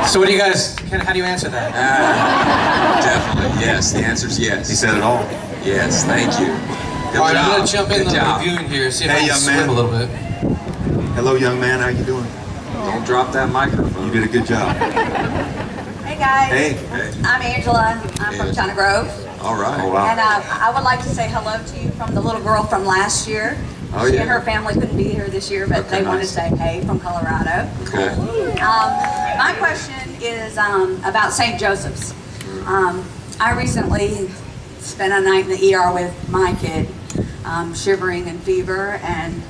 So what do you guys, how do you answer that? Definitely, yes. The answer's yes. He said it all. Yes, thank you. Good All right, job. I'm going to jump in Good the job. reviewing here, see if Hey, I can young swim man. a little bit. Hello, young man. How you doing? Don't drop that microphone. You did a good job. Hey guys, Hey. I'm Angela. I'm from China Grove. All right. Oh, wow. And I would like to say hello to you from the little girl from last year. Oh, She yeah. and her family couldn't be here this year, but Okay, they wanted nice. to say hey from Colorado. Cool. My question is about St. Joseph's. I recently spent a night in the ER with my kid, shivering and fever, and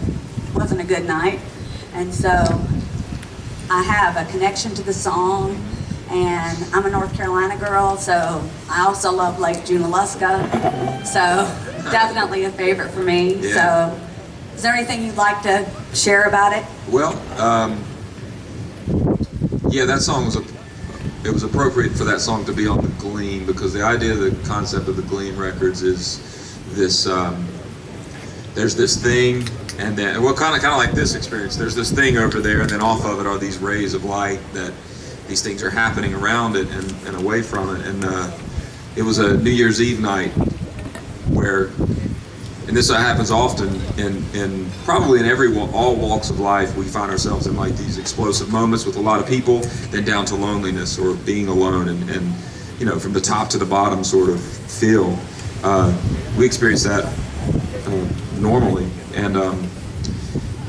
it wasn't a good night. And so I have a connection to the song, and I'm a North Carolina girl, so I also love Lake Junaluska. So definitely a favorite for me. Yeah. So is there anything you'd like to share about it? Well, yeah, that song it was appropriate for that song to be on the Gleam, because the idea, the concept of the Gleam Records is this, there's this thing, and then, well, kind of like this experience, there's this thing over there, and then off of it are these rays of light that these things are happening around it and away from it. And it was a New Year's Eve night where, and this happens often in probably in all walks of life, we find ourselves in like these explosive moments with a lot of people, then down to loneliness or being alone, and you know, from the top to the bottom sort of feel. We experience that normally, and I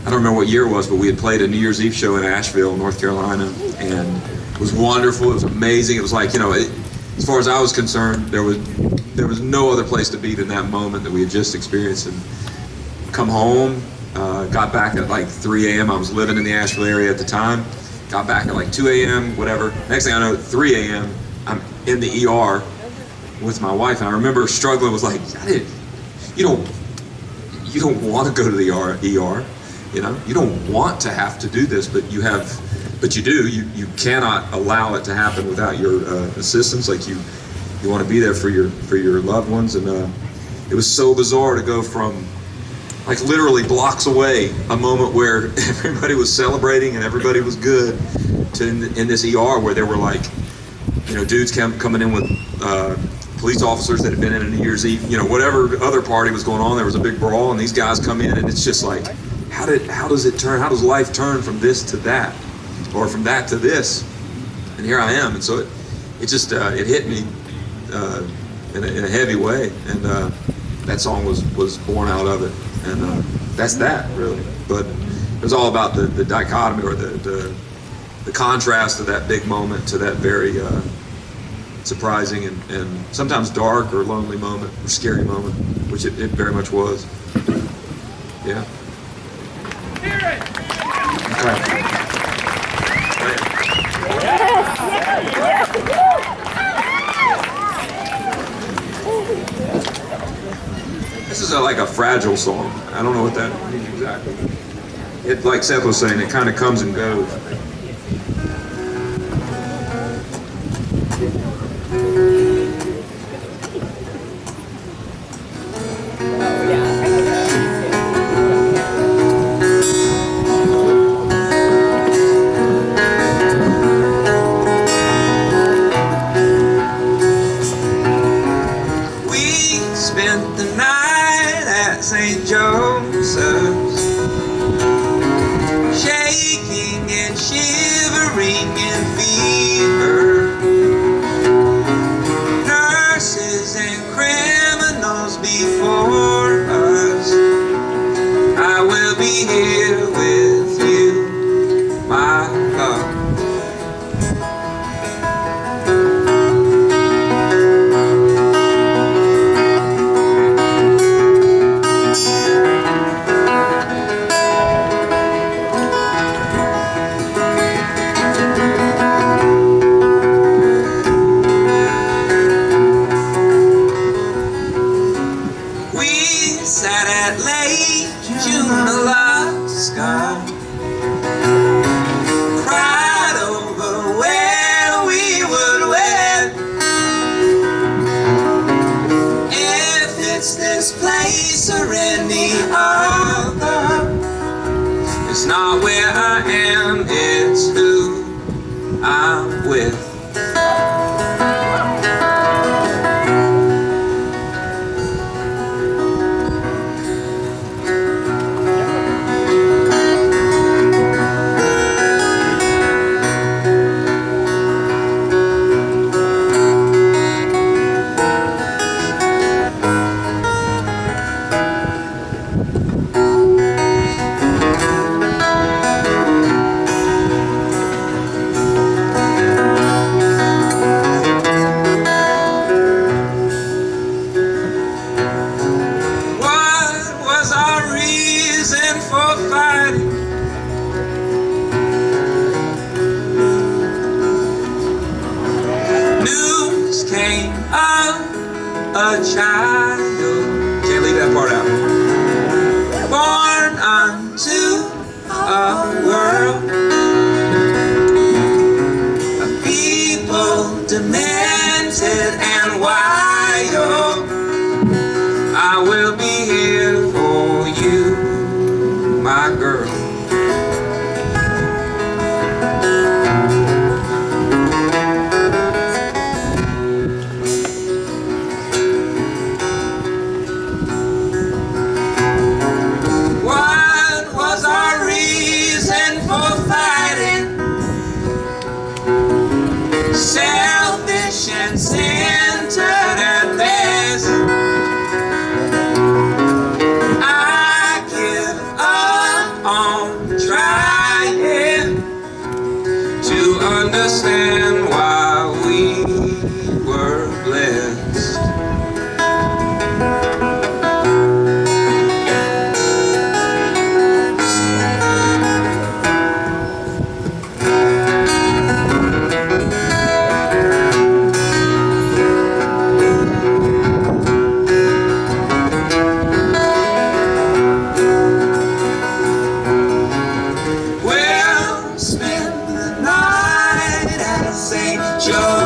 don't remember what year it was, but we had played a New Year's Eve show in Asheville, North Carolina, and it was wonderful. It was amazing. It was like, you know, as far as I was concerned, there was no other place to be than that moment that we had just experienced. And come home, got back at like 3 a.m. I was living in the Asheville area at the time. Got back at like 2 a.m., whatever. Next thing I know, at 3 a.m., I'm in the ER with my wife, and I remember struggling with like, you don't want to go to the ER, you know? You don't want to have to do this, but you do. You cannot allow it to happen without your assistance. Like you want to be there for your loved ones, and it was so bizarre to go from like literally blocks away, a moment where everybody was celebrating and everybody was good, to in this ER where there were like, you know, dudes coming in with police officers that had been in a New Year's Eve, you know, whatever other party was going on, there was a big brawl, and these guys come in, and it's just like, how does it turn? How does life turn from this to that, or from that to this? And here I am, and so it just it hit me in a heavy way, and that song was born out of it, and that's that really. But it was all about the dichotomy, or the contrast of that big moment to that very surprising and sometimes dark or lonely moment or scary moment, which it very much was. Yeah. Okay. This is like a fragile song. I don't know what that means exactly. It, like Seth was saying, it kind of comes and goes. Spent the night at St. Joseph's, shaking and shivering understand why we were blessed. We'll spend the night at St. Joe.